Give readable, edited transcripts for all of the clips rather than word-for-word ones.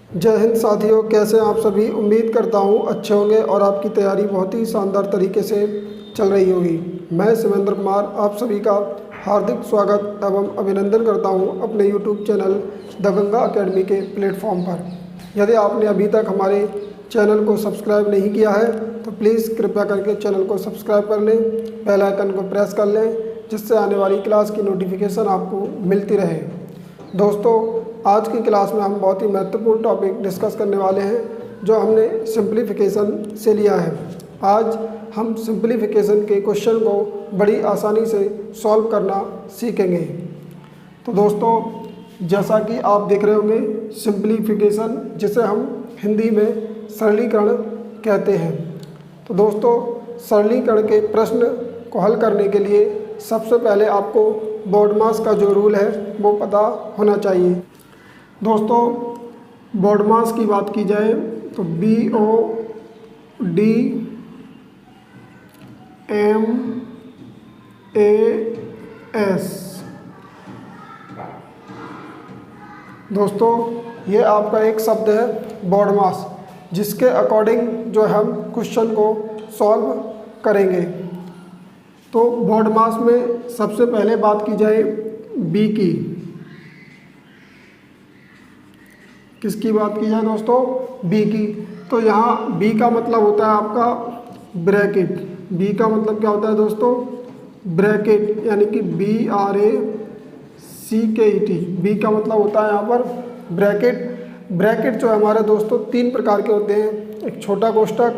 जय हिंद साथियों, कैसे हैं आप सभी। उम्मीद करता हूँ अच्छे होंगे और आपकी तैयारी बहुत ही शानदार तरीके से चल रही होगी। मैं शिवेंद्र कुमार आप सभी का हार्दिक स्वागत एवं अभिनंदन करता हूँ अपने YouTube channel the Ganga academy के प्लेटफॉर्म पर। यदि आपने अभी तक हमारे चैनल को सब्सक्राइब नहीं किया है तो प्लीज़ कृपया करके चैनल को सब्सक्राइब कर लें, बेल आइकन को प्रेस कर लें, जिससे आने वाली क्लास की नोटिफिकेशन आपको मिलती रहे। दोस्तों, आज की क्लास में हम बहुत ही महत्वपूर्ण टॉपिक डिस्कस करने वाले हैं जो हमने सिंप्लीफिकेशन से लिया है। आज हम सिंप्लीफिकेशन के क्वेश्चन को बड़ी आसानी से सॉल्व करना सीखेंगे। तो दोस्तों, जैसा कि आप देख रहे होंगे, सिंप्लीफिकेशन जिसे हम हिंदी में सरलीकरण कहते हैं। तो दोस्तों, सरलीकरण के प्रश्न को हल करने के लिए सबसे पहले आपको BODMAS का जो रूल है वो पता होना चाहिए। दोस्तों, BODMAS की बात की जाए तो BODMAS। दोस्तों, ये आपका एक शब्द है BODMAS, जिसके अकॉर्डिंग जो हम क्वेश्चन को सॉल्व करेंगे। तो BODMAS में सबसे पहले बात की जाए बी की। किसकी बात की जाए दोस्तों? बी की। तो यहाँ बी का मतलब होता है आपका ब्रैकेट। बी का मतलब क्या होता है दोस्तों? ब्रैकेट, यानी कि BRACKET। बी का मतलब होता है यहाँ पर ब्रैकेट। ब्रैकेट जो है हमारे दोस्तों तीन प्रकार के होते हैं। एक छोटा कोष्टक,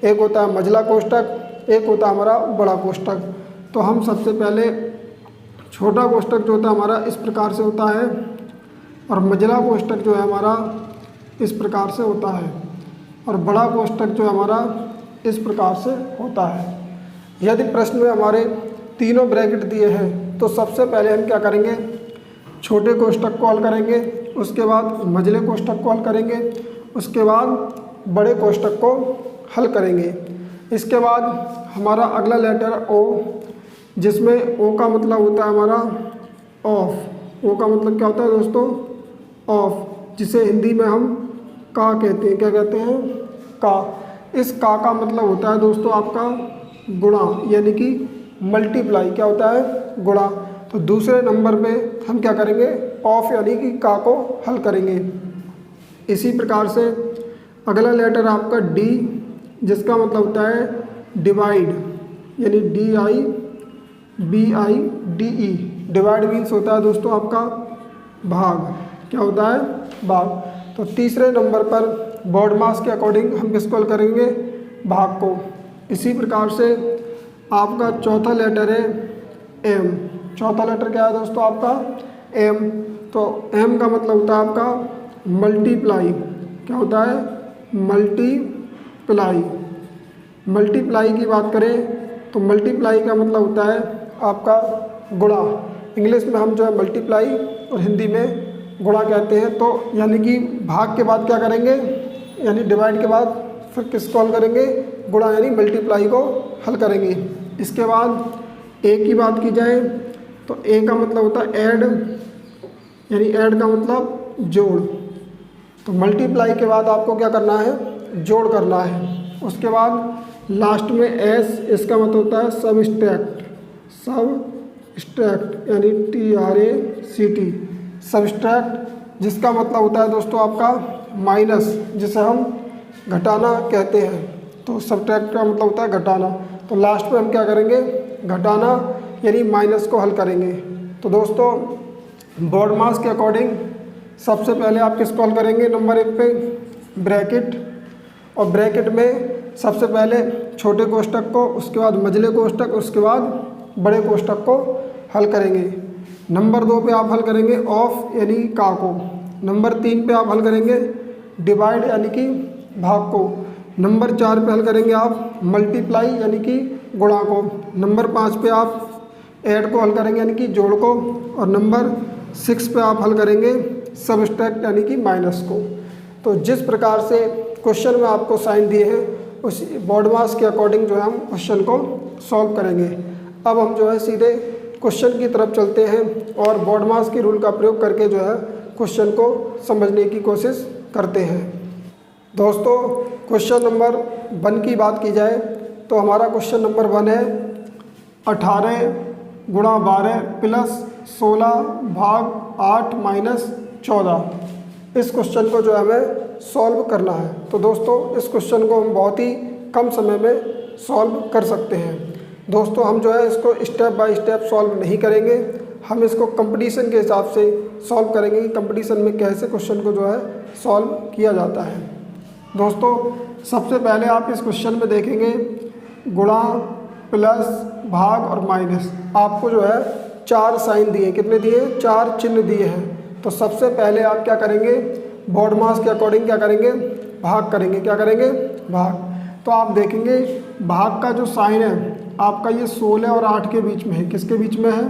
एक होता है मझला कोष्टक, एक होता है हमारा बड़ा कोष्टक। तो हम सबसे पहले छोटा कोष्टक जो होता है हमारा इस प्रकार से होता है, और मझला कोष्टक जो है हमारा इस प्रकार से होता है, और बड़ा कोष्टक जो है हमारा इस प्रकार से होता है। यदि प्रश्न में हमारे तीनों ब्रैकेट दिए हैं तो सबसे पहले हम क्या करेंगे? छोटे कोष्टक को हल करेंगे, उसके बाद मझले कोष्टक को हल करेंगे, उसके बाद बड़े कोष्टक को हल करेंगे। इसके बाद हमारा अगला लेटर ओ, जिसमें ओ का मतलब होता है हमारा ऑफ। ओ का मतलब क्या होता है दोस्तों? ऑफ, जिसे हिंदी में हम का कहते हैं। क्या कहते हैं? का। इस का मतलब होता है दोस्तों आपका गुणा, यानी कि मल्टीप्लाई। क्या होता है? गुणा। तो दूसरे नंबर पे हम क्या करेंगे? ऑफ यानी कि का को हल करेंगे। इसी प्रकार से अगला लेटर आपका डी, जिसका मतलब होता है डिवाइड, यानी DIVIDE। डिवाइड मीन्स होता है दोस्तों आपका भाग। क्या होता है? भाग। तो तीसरे नंबर पर BODMAS के अकॉर्डिंग हम किसको हल करेंगे? भाग को। इसी प्रकार से आपका चौथा लेटर है एम। चौथा लेटर क्या है दोस्तों आपका? एम। तो एम का मतलब होता है आपका मल्टीप्लाई। क्या होता है? मल्टीप्लाई। मल्टीप्लाई की बात करें तो मल्टीप्लाई का मतलब होता है आपका गुणा। इंग्लिश में हम जो है मल्टीप्लाई और हिंदी में गुणा कहते हैं। तो यानी कि भाग के बाद क्या करेंगे? यानी डिवाइड के बाद फिर किसको हल करेंगे? गुणा, यानी मल्टीप्लाई को हल करेंगे। इसके बाद ए की बात की जाए तो ए का मतलब होता है ऐड, यानी ऐड का मतलब जोड़। तो मल्टीप्लाई के बाद आपको क्या करना है? जोड़ करना है। उसके बाद लास्ट में एस, इसका मतलब होता है सबट्रैक्ट। सबट्रैक्ट यानी TRACT, सबट्रैक्ट, जिसका मतलब होता है दोस्तों आपका माइनस, जिसे हम घटाना कहते हैं। तो सबट्रैक्ट का मतलब होता है घटाना। तो लास्ट में हम क्या करेंगे? घटाना यानी माइनस को हल करेंगे। तो दोस्तों, BODMAS के अकॉर्डिंग सबसे पहले आप किसको हल करेंगे? नंबर 1 पे ब्रैकेट, और ब्रैकेट में सबसे पहले छोटे कोष्टक को, उसके बाद मझले कोष्टक, उसके बाद बड़े कोष्टक को हल करेंगे। नंबर 2 पे आप हल करेंगे ऑफ यानी का को। नंबर 3 पे आप हल करेंगे डिवाइड यानी कि भाग को। नंबर 4 पे हल करेंगे आप मल्टीप्लाई यानी कि गुणा को। नंबर 5 पे आप ऐड को हल करेंगे यानी कि जोड़ को, और नंबर 6 पे आप हल करेंगे सबट्रैक्ट यानी कि माइनस को। तो जिस प्रकार से क्वेश्चन में आपको साइन दिए हैं उस BODMAS के अकॉर्डिंग जो है हम क्वेश्चन को सॉल्व करेंगे। अब हम जो है सीधे क्वेश्चन की तरफ चलते हैं और BODMAS के रूल का प्रयोग करके जो है क्वेश्चन को समझने की कोशिश करते हैं। दोस्तों क्वेश्चन नंबर 1 की बात की जाए तो हमारा क्वेश्चन नंबर 1 है 18 गुणा 12 प्लस 16 भाग 8 माइनस 14। इस क्वेश्चन को जो है हमें सॉल्व करना है। तो दोस्तों इस क्वेश्चन को हम बहुत ही कम समय में सॉल्व कर सकते हैं। दोस्तों हम जो है इसको स्टेप बाय स्टेप सॉल्व नहीं करेंगे, हम इसको कंपटीशन के हिसाब से सॉल्व करेंगे कि कंपटीशन में कैसे क्वेश्चन को जो है सॉल्व किया जाता है। दोस्तों सबसे पहले आप इस क्वेश्चन में देखेंगे गुणा प्लस भाग और माइनस, आपको जो है 4 साइन दिए, कितने दिए, 4 चिन्ह दिए हैं। तो सबसे पहले आप क्या करेंगे, बॉड मास के अकॉर्डिंग क्या करेंगे, भाग करेंगे। क्या करेंगे, भाग। तो आप देखेंगे भाग का जो साइन है आपका ये 16 और 8 के बीच में है। किसके बीच में है,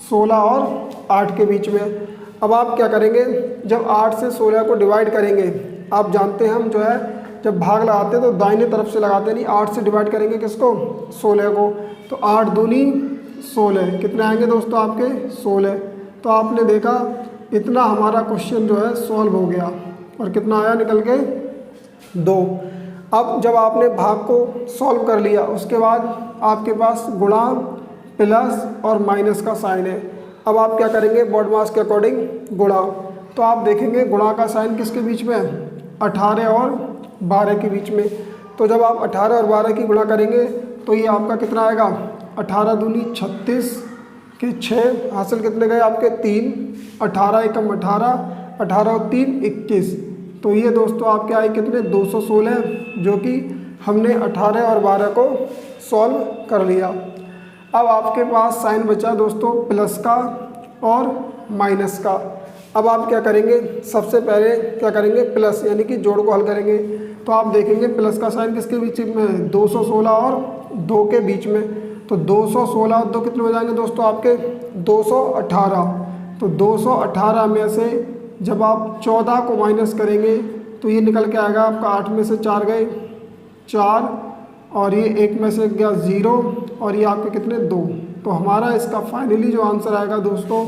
16 और 8 के बीच में। अब आप क्या करेंगे, जब 8 से 16 को डिवाइड करेंगे, आप जानते हैं हम जो है जब भाग लगाते हैं तो दाहिने तरफ से लगाते नहीं, 8 से डिवाइड करेंगे किसको, 16 को। तो 8 दूनी 16, कितने आएंगे दोस्तों आपके, 16। तो आपने देखा इतना हमारा क्वेश्चन जो है सॉल्व हो गया और कितना आया निकल के, 2। अब जब आपने भाग को सॉल्व कर लिया उसके बाद आपके पास गुणा प्लस और माइनस का साइन है। अब आप क्या करेंगे, बॉड मास के अकॉर्डिंग गुणा। तो आप देखेंगे गुणा का साइन किसके बीच में है, 18 और 12 के बीच में। तो जब आप 18 और 12 की गुणा करेंगे तो ये आपका कितना आएगा, 18 दूनी 36 के 6 हासिल कितने गए आपके, 3। 18 एकम 18, 18 और 3 21। तो ये दोस्तों आपके आए कितने, 216, जो कि हमने 18 और 12 को सॉल्व कर लिया। अब आपके पास साइन बचा दोस्तों प्लस का और माइनस का। अब आप क्या करेंगे, सबसे पहले क्या करेंगे, प्लस यानी कि जोड़ को हल करेंगे। तो आप देखेंगे प्लस का साइन किसके बीच में है, 216 और 2 के बीच में। तो 216 और 2 कितने हो जाएंगे दोस्तों आपके, 218। तो 218 में से जब आप 14 को माइनस करेंगे तो ये निकल के आएगा आपका 8 में से 4 गए 4, और ये 1 में से गया 0, और ये आपके कितने, 2। तो हमारा इसका फाइनली जो आंसर आएगा दोस्तों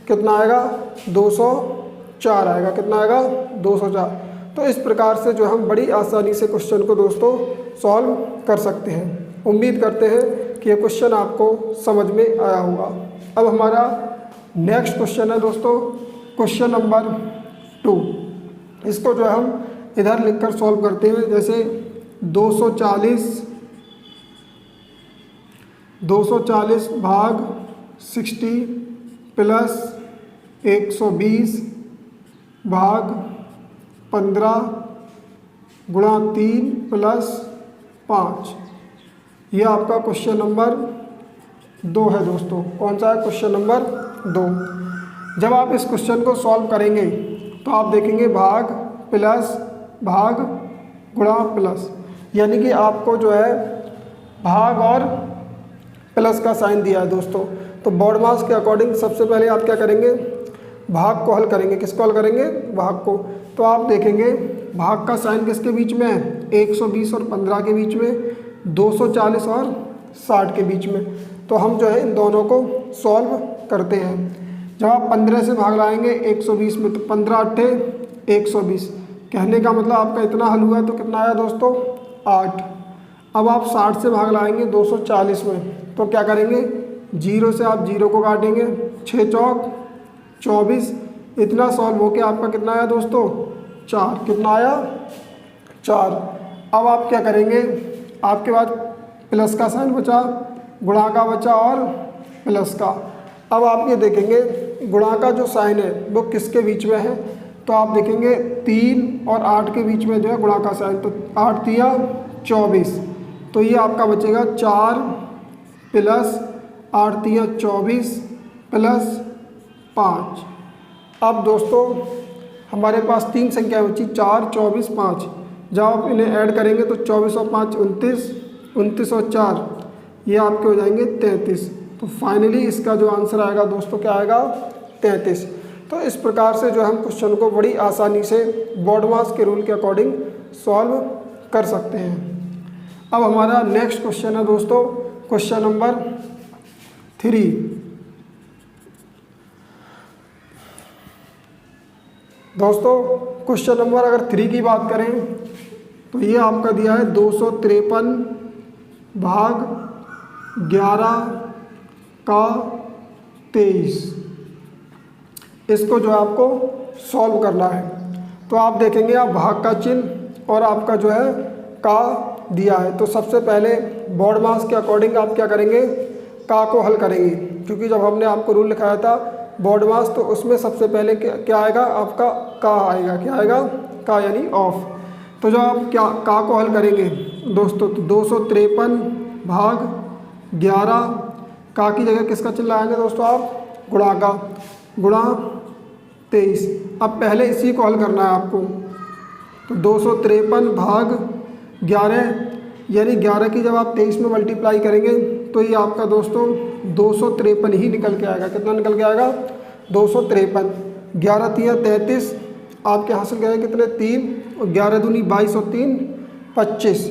कितना आएगा, 204 आएगा। कितना आएगा, 204। तो इस प्रकार से जो हम बड़ी आसानी से क्वेश्चन को दोस्तों सॉल्व कर सकते हैं। उम्मीद करते हैं कि ये क्वेश्चन आपको समझ में आया होगा। अब हमारा नेक्स्ट क्वेश्चन है दोस्तों क्वेश्चन नंबर 2। इसको जो है हम इधर लिखकर सॉल्व करते हैं। जैसे 240 भाग 60 प्लस 120 भाग 15 गुणा 3 प्लस 5। ये आपका क्वेश्चन नंबर 2 है दोस्तों। कौन सा है, क्वेश्चन नंबर 2। जब आप इस क्वेश्चन को सॉल्व करेंगे तो आप देखेंगे भाग प्लस भाग गुणा प्लस, यानी कि आपको जो है भाग और प्लस का साइन दिया है दोस्तों। तो बॉड मास के अकॉर्डिंग सबसे पहले आप क्या करेंगे, भाग को हल करेंगे। किसको हल करेंगे, भाग को। तो आप देखेंगे भाग का साइन किसके बीच में है, 120 और 15 के बीच में, 240 और 60 के बीच में। तो हम जो है इन दोनों को सॉल्व करते हैं। जब आप 15 से भाग लाएंगे 120 में तो 15 अट्ठे 120, कहने का मतलब आपका इतना हल हुआ है। तो कितना आया दोस्तों, 8। अब आप 60 से भाग लाएंगे 240 में तो क्या करेंगे, 0 से आप 0 को काटेंगे, 6 चौक 24। इतना सॉल्व होके आपका कितना आया दोस्तों, 4। कितना आया, 4। अब आप क्या करेंगे, आपके पास प्लस का साइन बचा, गुणा का बचा और प्लस का। अब आप ये देखेंगे गुणा का जो साइन है वो किसके बीच में है, तो आप देखेंगे 3 और 8 के बीच में जो है गुणा का साइन। तो 8 तिया 24, तो ये आपका बचेगा 4 प्लस 8 तिया 24 प्लस 5। अब दोस्तों हमारे पास 3 संख्या बची, 4, 24, 5। जब आप इन्हें ऐड करेंगे तो 24 और 5 29, 29 और 4 ये आपके हो जाएंगे 33। तो फाइनली इसका जो आंसर आएगा दोस्तों क्या आएगा, 33। तो इस प्रकार से जो हम क्वेश्चन को बड़ी आसानी से बॉड मास के रूल के अकॉर्डिंग सॉल्व कर सकते हैं। अब हमारा नेक्स्ट क्वेश्चन है दोस्तों क्वेश्चन नंबर 3। दोस्तों क्वेश्चन नंबर अगर 3 की बात करें तो ये आपका दिया है 253 भाग 11 का 23। इसको जो है आपको सॉल्व करना है। तो आप देखेंगे आप भाग का चिन्ह और आपका जो है का दिया है। तो सबसे पहले बोर्ड मास के अकॉर्डिंग आप क्या करेंगे, का को हल करेंगे, क्योंकि जब हमने आपको रूल लिखाया था बोर्ड मास तो उसमें सबसे पहले क्या आएगा, आपका का आएगा। क्या आएगा, का यानी ऑफ। तो जब आप क्या का को हल करेंगे दोस्तों, तो 253 भाग 11 का की जगह किसका चिन्ह लाएंगे दोस्तों आप, गुणा का, गुणा 23। अब पहले इसी को हल करना है आपको। तो 253 भाग 11 यानी 11 की जब आप 23 में मल्टीप्लाई करेंगे तो ये आपका दोस्तों 253 ही निकल के आएगा। कितना निकल के आएगा, 253। 11 तिया 33, आपके हासिल करेंगे कितने, 3, और 11 दूनी 22 और 3 25।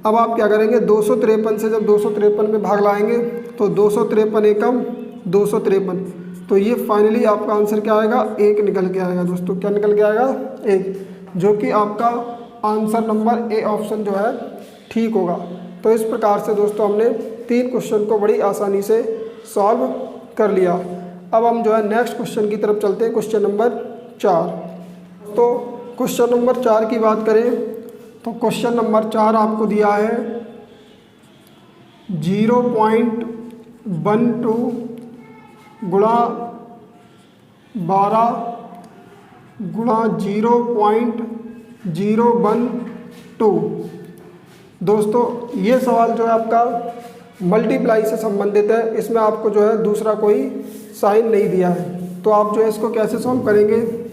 अब आप क्या करेंगे, 253 से जब 253 में भाग लाएंगे तो 253 एकम 253। तो ये फाइनली आपका आंसर क्या आएगा, 1 निकल के आएगा दोस्तों। क्या निकल के आएगा, 1, जो कि आपका आंसर नंबर ए ऑप्शन जो है ठीक होगा। तो इस प्रकार से दोस्तों हमने 3 क्वेश्चन को बड़ी आसानी से सॉल्व कर लिया। अब हम जो है नेक्स्ट क्वेश्चन की तरफ चलते हैं, क्वेश्चन नंबर 4। तो क्वेश्चन नंबर 4 की बात करें तो क्वेश्चन नंबर 4 आपको दिया है 0.12 गुणा 12 गुणा 0.012। दोस्तों ये सवाल जो है आपका मल्टीप्लाई से संबंधित है। इसमें आपको जो है दूसरा कोई साइन नहीं दिया है। तो आप जो है इसको कैसे सॉल्व करेंगे,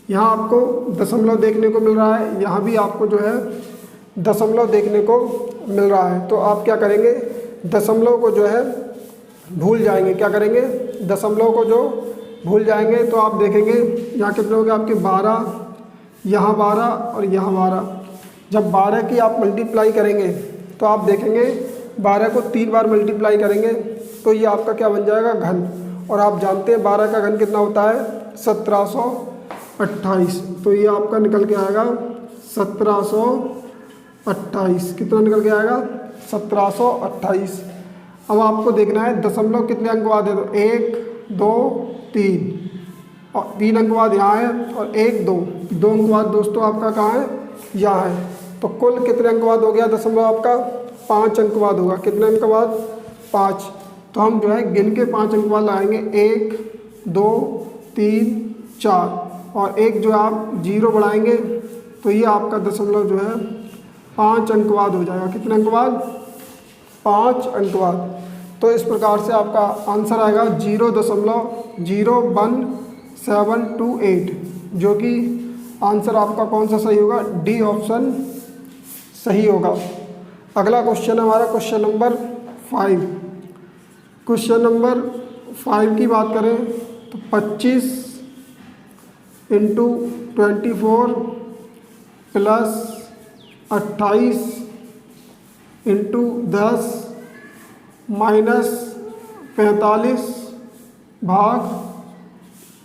यहाँ आपको दशमलव देखने को मिल रहा है, यहाँ भी आपको जो है दशमलव देखने को मिल रहा है। तो आप क्या करेंगे, दशमलव को जो है भूल जाएंगे। क्या करेंगे, दशमलव को जो भूल जाएंगे। तो आप देखेंगे यहाँ कितने हो गए आपके 12, यहाँ 12 और यहाँ 12। जब 12 की आप मल्टीप्लाई करेंगे तो आप देखेंगे 12 को 3 बार मल्टीप्लाई करेंगे तो ये आपका क्या बन जाएगा, घन। और आप जानते हैं 12 का घन कितना होता है, 1728। तो ये आपका निकल के आएगा 1728। कितना निकल के आएगा, 1728। अब आपको देखना है दशमलव कितने अंक बाद है, तो 1 2 3 और 3 अंक बाद यहाँ है, और 1 2 2 अंक बाद दोस्तों आपका कहाँ है, यहाँ है। तो कुल कितने अंक बाद हो गया दशमलव आपका, 5 अंक बाद होगा। कितने अंक बाद, 5। तो हम जो है गिन के 5 अंक बाद लाएंगे, 1 2 3 4, और एक जो आप 0 बढ़ाएंगे तो ये आपका दशमलव जो है 5 अंक बाद हो जाएगा। कितने अंक बाद, 5 अंक बाद। तो इस प्रकार से आपका आंसर आएगा 0.01728, जो कि आंसर आपका कौन सा सही होगा, डी ऑप्शन सही होगा। अगला क्वेश्चन हमारा क्वेश्चन नंबर 5। क्वेश्चन नंबर 5 की बात करें तो 25 × 24 प्लस 28 × 10 माइनस 45 भाग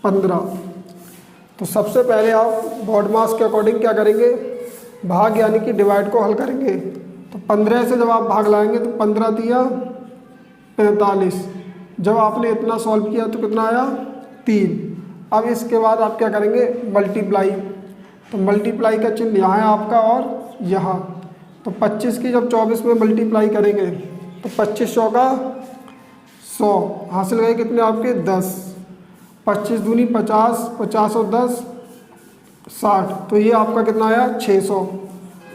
15। तो सबसे पहले आप बोर्ड मास के अकॉर्डिंग क्या करेंगे, भाग यानी कि डिवाइड को हल करेंगे। तो 15 से जब आप भाग लाएंगे तो 15 तिया 45। जब आपने इतना सॉल्व किया तो कितना आया, 3। अब इसके बाद आप क्या करेंगे, मल्टीप्लाई। तो मल्टीप्लाई का चिन्ह यहाँ है आपका और यहाँ। तो 25 की जब 24 में मल्टीप्लाई करेंगे तो 25 चौका 100, हासिल गए कितने आपके 10। 25 दूनी 50, 50 और 10 60। तो ये आपका कितना आया 600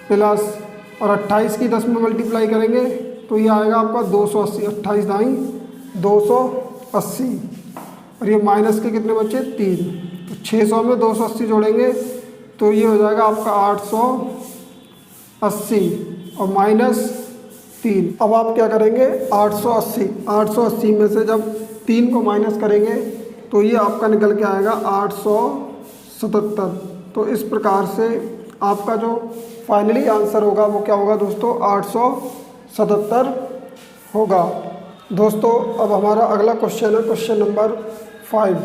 प्लस, और 28 की 10 में मल्टीप्लाई करेंगे तो ये आएगा आपका 280। 28 दाई 280, और ये माइनस के कितने बचे 3। तो 600 में 280 जोड़ेंगे तो ये हो जाएगा आपका 880 और माइनस 3। अब आप क्या करेंगे, 880 में से जब 3 को माइनस करेंगे तो ये आपका निकल के आएगा 877। तो इस प्रकार से आपका जो फाइनली आंसर होगा वो क्या होगा दोस्तों, 877 होगा। दोस्तों अब हमारा अगला क्वेश्चन है क्वेश्चन नंबर 5।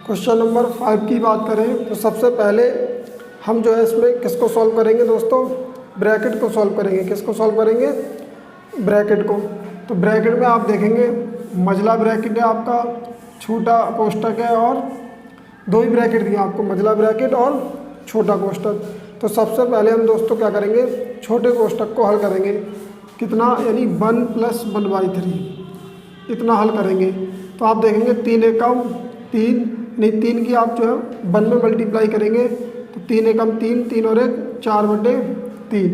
क्वेश्चन नंबर 5 की बात करें तो सबसे पहले हम जो है इसमें किसको सॉल्व करेंगे दोस्तों, ब्रैकेट को सॉल्व करेंगे। किसको सॉल्व करेंगे, ब्रैकेट को। तो ब्रैकेट में आप देखेंगे मझला ब्रैकेट है आपका, छोटा कोष्टक है, और दो ही ब्रैकेट दिए आपको, मझला ब्रैकेट और छोटा कोष्टक। तो सबसे पहले हम दोस्तों क्या करेंगे, छोटे कोष्टक को हल करेंगे। कितना, यानी 1 + 1/3 इतना हल करेंगे। तो आप देखेंगे 3 एकम 3, नहीं 3 की आप जो है 1 में मल्टीप्लाई करेंगे तो 3 एकम 3, 3 और 1 4/3।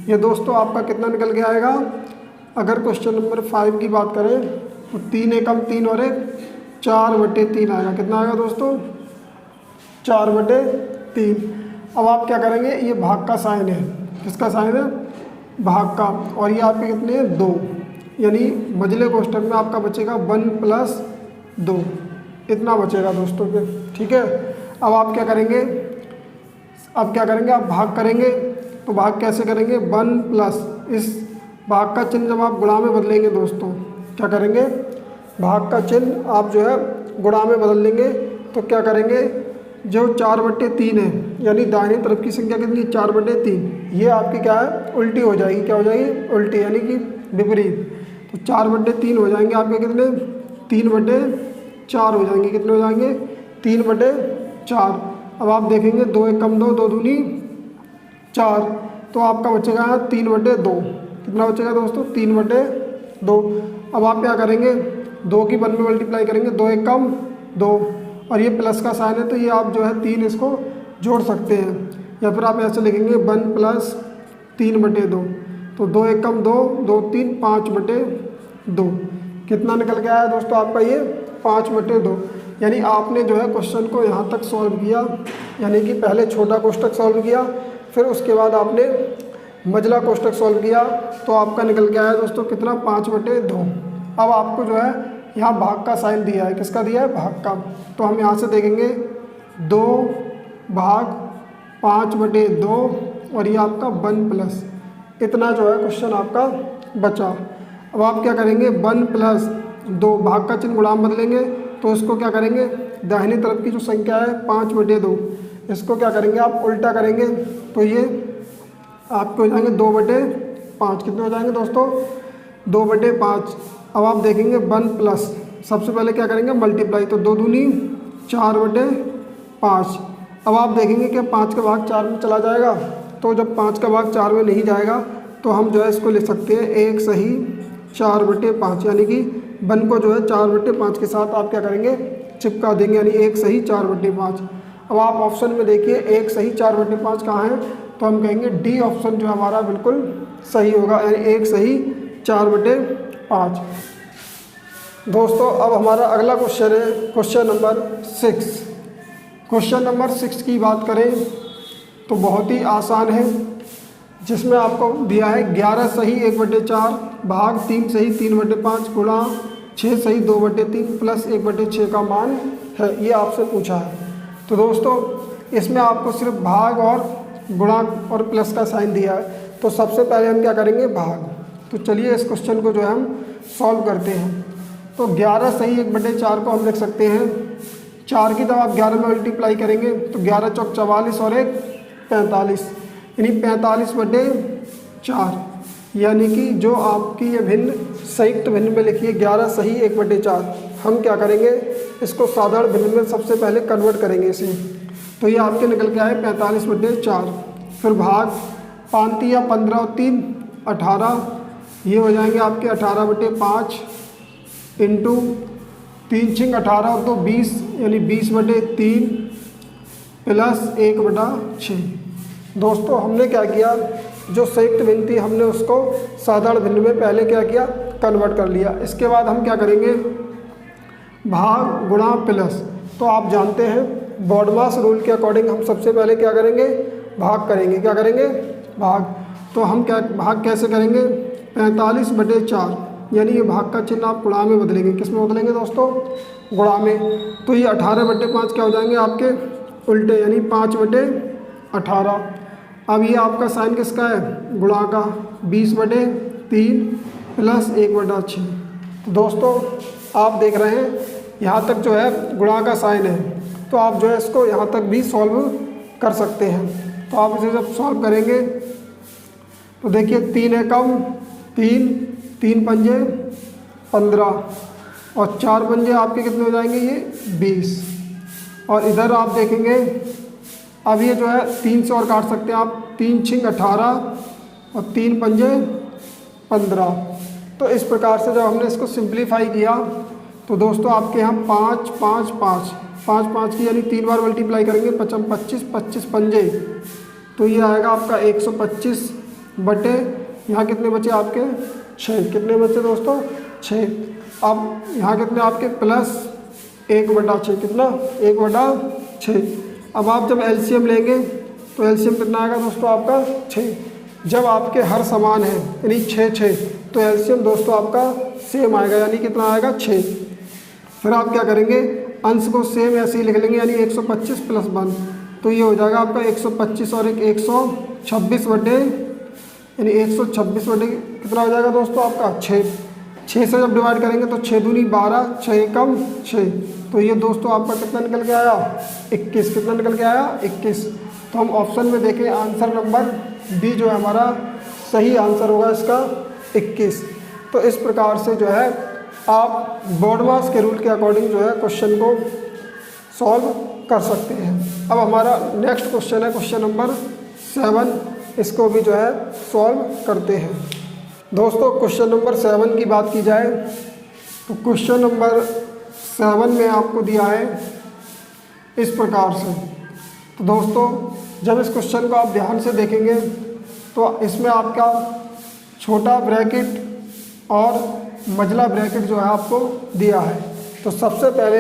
ये दोस्तों आपका कितना निकल के आएगा। अगर क्वेश्चन नंबर 5 की बात करें तो 3 एकम 3 और 1 4/3 आएगा। कितना आएगा दोस्तों, 4/3। अब आप क्या करेंगे, ये भाग का साइन है। किसका साइन है, भाग का। और ये आपके कितने हैं, 2, यानी मझले कोष्टक में आपका बचेगा 1 + 2 इतना बचेगा दोस्तों पे। ठीक है, अब आप क्या करेंगे, आप भाग करेंगे। तो भाग कैसे करेंगे, 1 प्लस इस भाग का चिन्ह जब आप गुणा में बदलेंगे दोस्तों, क्या करेंगे, भाग का चिन्ह आप जो है गुणा में बदल लेंगे। तो क्या करेंगे, जो 4/3 है, यानी दाहिनी तरफ की संख्या कितनी, 4/3, ये आपकी क्या है, उल्टी हो जाएगी। क्या हो जाएगी, उल्टी, यानी कि विपरीत। तो 4/3 हो जाएंगे आपके कितने, 3/4 हो जाएंगे। कितने हो जाएंगे, 3/4। अब आप देखेंगे 2 एकम 2, 2 दूनी 4, तो आपका बचेगा 3/2। कितना बचेगा दोस्तों, 3/2। अब आप क्या करेंगे, 2 की 1 में मल्टीप्लाई करेंगे, 2 एकम 2, और ये प्लस का साइन है तो ये आप जो है 3 इसको जोड़ सकते हैं, या फिर आप ऐसे लिखेंगे 1 + 3/2। तो 2 एकम 2, 2 3 5/2। कितना निकल के आया दोस्तों आपका, ये 5/2। यानी आपने जो है क्वेश्चन को यहाँ तक सॉल्व किया, यानी कि पहले छोटा कोष्टक सॉल्व किया, फिर उसके बाद आपने मझला कोष्टक सॉल्व किया। तो आपका निकल के आया दोस्तों कितना, 5/2। अब आपको जो है यहाँ भाग का साइन दिया है। किसका दिया है, भाग का। तो हम यहाँ से देखेंगे 2 भाग 5/2, और ये आपका 1 प्लस इतना जो है क्वेश्चन आपका बचा। अब आप क्या करेंगे, 1 + 2 भाग का चिन्ह गुणा में बदलेंगे। तो इसको क्या करेंगे, दाहिनी तरफ की जो संख्या है 5/2, इसको क्या करेंगे, आप उल्टा करेंगे। तो ये आपके हो जाएंगे 2/5। कितने हो जाएंगे दोस्तों, 2/5। अब आप देखेंगे 1 प्लस, सबसे पहले क्या करेंगे, मल्टीप्लाई। तो 2 दूनी 4/5। अब आप देखेंगे कि 5 का भाग 4 में चला जाएगा। तो जब 5 का भाग 4 में नहीं जाएगा तो हम जो है इसको लिख सकते हैं 1 सही 4/5, यानी कि 1 को जो है 4/5 के साथ आप क्या करेंगे, चिपका देंगे, यानी 1 सही 4/5। अब आप ऑप्शन में देखिए 1 सही 4/5 कहाँ है, तो हम कहेंगे डी ऑप्शन जो हमारा बिल्कुल सही होगा, यानी 1 सही 4/5। दोस्तों अब हमारा अगला क्वेश्चन है क्वेश्चन नंबर 6। क्वेश्चन नंबर 6 की बात करें तो बहुत ही आसान है, जिसमें आपको दिया है 11 सही 1/4 भाग 3 सही 3/5 गुणा 6 सही 2/3 प्लस 1/6 का मान है, ये आपसे पूछा है। तो दोस्तों इसमें आपको सिर्फ भाग और गुणा और प्लस का साइन दिया है। तो सबसे पहले हम क्या करेंगे, भाग। तो चलिए इस क्वेश्चन को जो है हम सॉल्व करते हैं। तो 11 सही 1/4 को हम लिख सकते हैं, 4 की जब आप 11 में मल्टीप्लाई करेंगे तो 11 चौक 44 और 1 45, यानी 45/4, यानी कि जो आपकी ये भिन्न संयुक्त भिन्न में लिखिए 11 सही 1/4। हम क्या करेंगे, इसको साधारण भिन्न में सबसे पहले कन्वर्ट करेंगे इसे। तो ये आपके निकल के आए 45/4। फिर भाग 5 या 15 और 3 18, ये हो जाएंगे आपके 18/5 इंटू 3 छिंग 18 और 2 20, यानी 20/3 प्लस 1/6। दोस्तों हमने क्या किया, जो संयुक्त भिन्न थी हमने उसको साधारण भिन्न में पहले क्या किया, कन्वर्ट कर लिया। इसके बाद हम क्या करेंगे, भाग गुणा प्लस। तो आप जानते हैं बॉडमास रूल के अकॉर्डिंग हम सबसे पहले क्या करेंगे, भाग करेंगे। क्या करेंगे, भाग। तो हम क्या भाग कैसे करेंगे, 45/4, यानी ये भाग का चिन्ह आप गुणा में बदलेंगे। किस में बदलेंगे दोस्तों, गुणा में। तो ये 18/5 क्या हो जाएंगे आपके उल्टे, यानी 5/18। अब ये आपका साइन किसका है, गुणा का, 20/3 प्लस 1/6। तो दोस्तों आप देख रहे हैं यहाँ तक जो है गुणा का साइन है, तो आप जो है इसको यहाँ तक भी सॉल्व कर सकते हैं। तो आप इसे जब सॉल्व करेंगे तो देखिए 3 एकम 3, 3 पंजे 15 और 4 पंजे आपके कितने हो जाएंगे, ये 20। और इधर आप देखेंगे अब ये जो है 3 से और काट सकते हैं आप, 3 छिंग 18 और 3 पंजे 15। तो इस प्रकार से जब हमने इसको सिंप्लीफाई किया तो दोस्तों आपके यहाँ 5 5 5 5 5 की यानी 3 बार मल्टीप्लाई करेंगे, 25 25 पंजे, तो ये आएगा आपका 125 बटे यहाँ कितने बचे आपके 6, कितने बचे दोस्तों 6। अब यहाँ कितने आपके प्लस 1/6, कितना 1/6। अब आप जब एलसीएम लेंगे तो एलसीएम कितना आएगा दोस्तों आपका 6। जब आपके हर समान है यानी 6 6 तो एलसीएम दोस्तों आपका सेम आएगा, यानी कितना आएगा 6। फिर आप क्या करेंगे, अंश को सेम ऐसे ही लिख लेंगे यानी 125 + 1, तो ये हो जाएगा आपका 125 और एक 126 बटे यानी 126 बटे कितना हो जाएगा दोस्तों आपका 6। 6 से जब डिवाइड करेंगे तो 6 दूनी 12, 6 एकम 6, तो ये दोस्तों आपका कितना निकल के आया 21। कितना निकल के आया 21। तो हम ऑप्शन में देखें आंसर नंबर बी जो है हमारा सही आंसर होगा इसका 21। तो इस प्रकार से जो है आप बॉडमास के रूल के अकॉर्डिंग जो है क्वेश्चन को सॉल्व कर सकते हैं। अब हमारा नेक्स्ट क्वेश्चन है क्वेश्चन नंबर 7, इसको भी जो है सॉल्व करते हैं। दोस्तों क्वेश्चन नंबर 7 की बात की जाए तो क्वेश्चन नंबर 7 में आपको दिया है इस प्रकार से। तो दोस्तों जब इस क्वेश्चन को आप ध्यान से देखेंगे तो इसमें आपका छोटा ब्रैकेट और मझला ब्रैकेट जो है आपको दिया है। तो सबसे पहले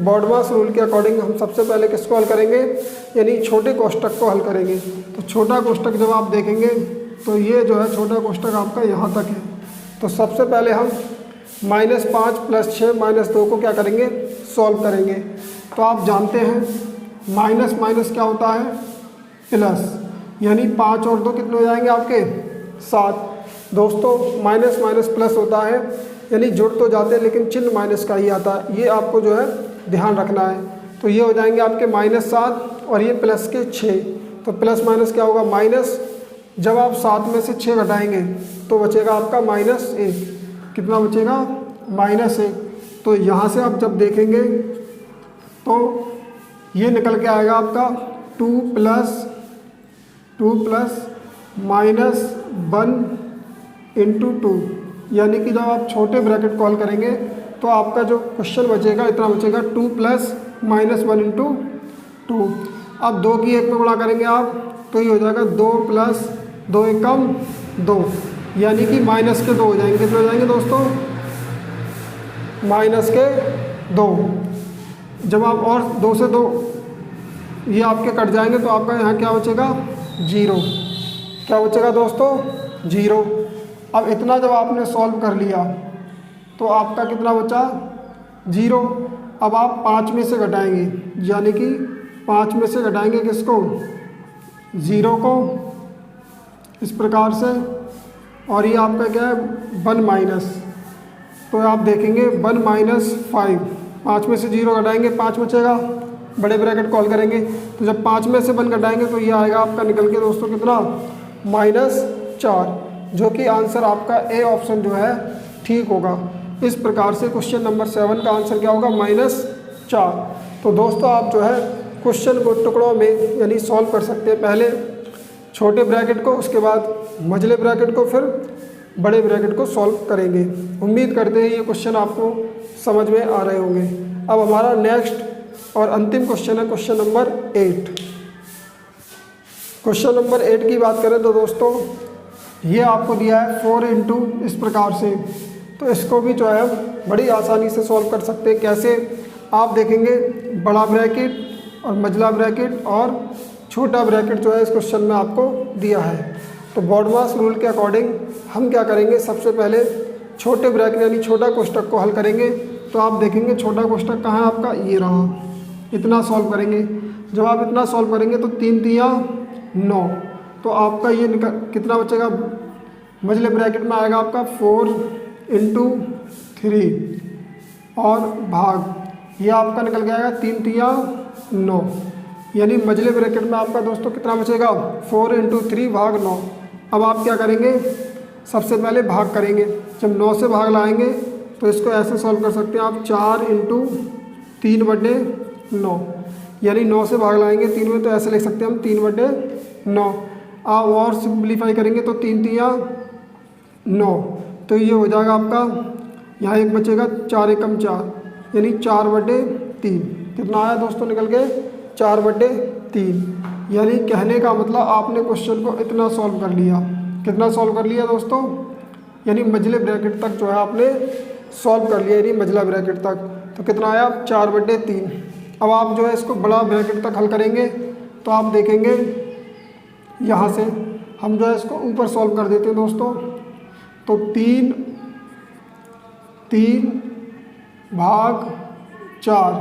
बॉडमास रूल के अकॉर्डिंग हम सबसे पहले किसको हल करेंगे, यानी छोटे कोष्टक को हल करेंगे। तो छोटा कोष्टक जब आप देखेंगे तो ये जो है छोटा कोष्टक आपका यहाँ तक है। तो सबसे पहले हम -5 + 6 - 2 को क्या करेंगे, सॉल्व करेंगे। तो आप जानते हैं माइनस माइनस क्या होता है प्लस, यानी 5 और 2 कितने हो जाएंगे आपके 7। दोस्तों माइनस माइनस प्लस होता है, यानी जुड़ तो जाते हैं लेकिन चिन्ह माइनस का ही आता है, ये आपको जो है ध्यान रखना है। तो ये हो जाएंगे आपके -7 और ये प्लस के 6। तो प्लस माइनस क्या होगा माइनस, जब आप 7 में से 6 घटाएंगे तो बचेगा आपका -1। कितना बचेगा -1। तो यहाँ से आप जब देखेंगे तो ये निकल के आएगा आपका 2 + -1 × 2, यानी कि जब आप छोटे ब्रैकेट कॉल करेंगे तो आपका जो क्वेश्चन बचेगा इतना बचेगा 2 + -1 × 2। अब 2 की 1 में गुणा करेंगे आप तो ये हो जाएगा 2 + 2 एकम 2, यानी कि माइनस के 2 हो जाएंगे। कितने हो जाएंगे दोस्तों -2। जब आप और 2 से 2 ये आपके कट जाएंगे तो आपका यहाँ क्या बचेगा 0। क्या बचेगा दोस्तों 0। अब इतना जब आपने सॉल्व कर लिया तो आपका कितना बचा 0। अब आप 5 में से घटाएंगे, यानी कि 5 में से घटाएंगे किसको 0 को, इस प्रकार से। और ये आपका क्या है 1 माइनस, तो आप देखेंगे 1 - 5, 5 में से 0 घटाएंगे 5 बचेगा, बड़े ब्रैकेट कॉल करेंगे तो जब 5 में से 1 घटाएंगे तो ये आएगा आपका निकल के दोस्तों कितना -4, जो कि आंसर आपका ए ऑप्शन जो है ठीक होगा। इस प्रकार से क्वेश्चन नंबर 7 का आंसर क्या होगा -4। तो दोस्तों आप जो है क्वेश्चन को टुकड़ों में यानी सॉल्व कर सकते हैं, पहले छोटे ब्रैकेट को, उसके बाद मझले ब्रैकेट को, फिर बड़े ब्रैकेट को सॉल्व करेंगे। उम्मीद करते हैं ये क्वेश्चन आपको समझ में आ रहे होंगे। अब हमारा नेक्स्ट और अंतिम क्वेश्चन है क्वेश्चन नंबर 8। क्वेश्चन नंबर 8 की बात करें तो दोस्तों ये आपको दिया है 4 × इस प्रकार से। तो इसको भी जो है बड़ी आसानी से सॉल्व कर सकते हैं। कैसे, आप देखेंगे बड़ा ब्रैकेट और मझला ब्रैकेट और छोटा ब्रैकेट जो है इस क्वेश्चन में आपको दिया है। तो बॉडमास रूल के अकॉर्डिंग हम क्या करेंगे, सबसे पहले छोटे ब्रैकेट यानी छोटा कोष्टक को हल करेंगे। तो आप देखेंगे छोटा कोष्टक कहाँ है आपका, ये रहा। इतना सॉल्व करेंगे, जब आप इतना सॉल्व करेंगे तो 3 तिया 9, तो आपका ये कितना बचेगा, मझले ब्रैकेट में आएगा आपका 4 × 3 और भाग, ये आपका निकल के आएगा 3 तिया 9, यानी मझले ब्रैकेट में आपका दोस्तों कितना बचेगा 4 × 3 भाग 9। अब आप क्या करेंगे, सबसे पहले भाग करेंगे। जब 9 से भाग लाएंगे तो इसको ऐसे सॉल्व कर सकते हैं आप 4 × 3/9, यानी 9 से भाग लाएंगे 3 में तो ऐसे लिख सकते हैं हम 3/9। आप और सिंप्लीफाई करेंगे तो 3 3 9, तो ये हो जाएगा आपका, यहाँ एक बचेगा 4 × 4 यानी 4/3। कितना आया दोस्तों निकल के 4/3। यानी कहने का मतलब आपने क्वेश्चन को इतना सॉल्व कर लिया। कितना सॉल्व कर लिया दोस्तों, यानी मझले ब्रैकेट तक जो है आपने सॉल्व कर लिया, यानी मझला ब्रैकेट तक। तो कितना आया 4/3। अब आप जो है इसको बड़ा ब्रैकेट तक हल करेंगे तो आप देखेंगे यहाँ से हम जो है इसको ऊपर सॉल्व कर देते हैं दोस्तों। तो 3 भाग 4,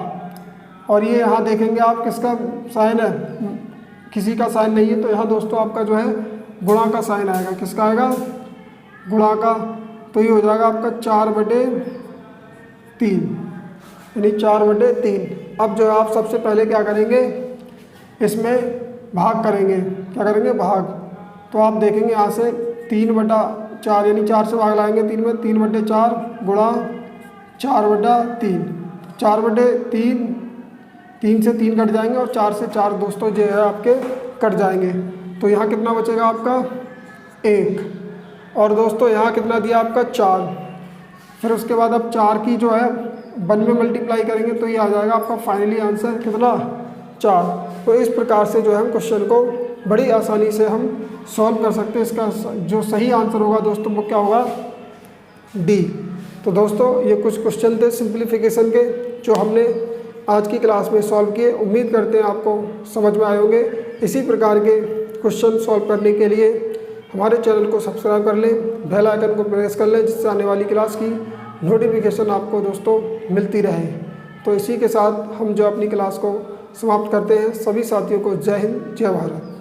और ये यहाँ देखेंगे आप किसका साइन है, किसी का साइन नहीं है, तो यहाँ दोस्तों आपका जो है गुणा का साइन आएगा। किसका आएगा, गुणा का। तो ये हो जाएगा आपका 4/3, यानी 4/3। अब जो है आप सबसे पहले क्या करेंगे, इसमें भाग करेंगे। क्या करेंगे, भाग। तो आप देखेंगे यहाँ से 3/4, यानी 4 से भाग लाएंगे 3 में, 3/4 गुणा 4/3, 4/3, 3 से 3 कट जाएंगे और 4 से 4 दोस्तों जो है आपके कट जाएंगे। तो यहाँ कितना बचेगा आपका 1, और दोस्तों यहाँ कितना दिया आपका 4। फिर उसके बाद अब 4 की जो है 1 में मल्टीप्लाई करेंगे तो ये आ जाएगा आपका फाइनली आंसर कितना 4। तो इस प्रकार से जो है हम क्वेश्चन को बड़ी आसानी से हम सॉल्व कर सकते हैं। इसका जो सही आंसर होगा दोस्तों वो क्या होगा, डी। तो दोस्तों ये कुछ क्वेश्चन थे सिंप्लीफिकेशन के जो हमने आज की क्लास में सॉल्व किए। उम्मीद करते हैं आपको समझ में आए होंगे। इसी प्रकार के क्वेश्चन सॉल्व करने के लिए हमारे चैनल को सब्सक्राइब कर लें, बेल आइकन को प्रेस कर लें, जिससे आने वाली क्लास की नोटिफिकेशन आपको दोस्तों मिलती रहे। तो इसी के साथ हम जो अपनी क्लास को समाप्त करते हैं। सभी साथियों को जय हिंद, जय भारत।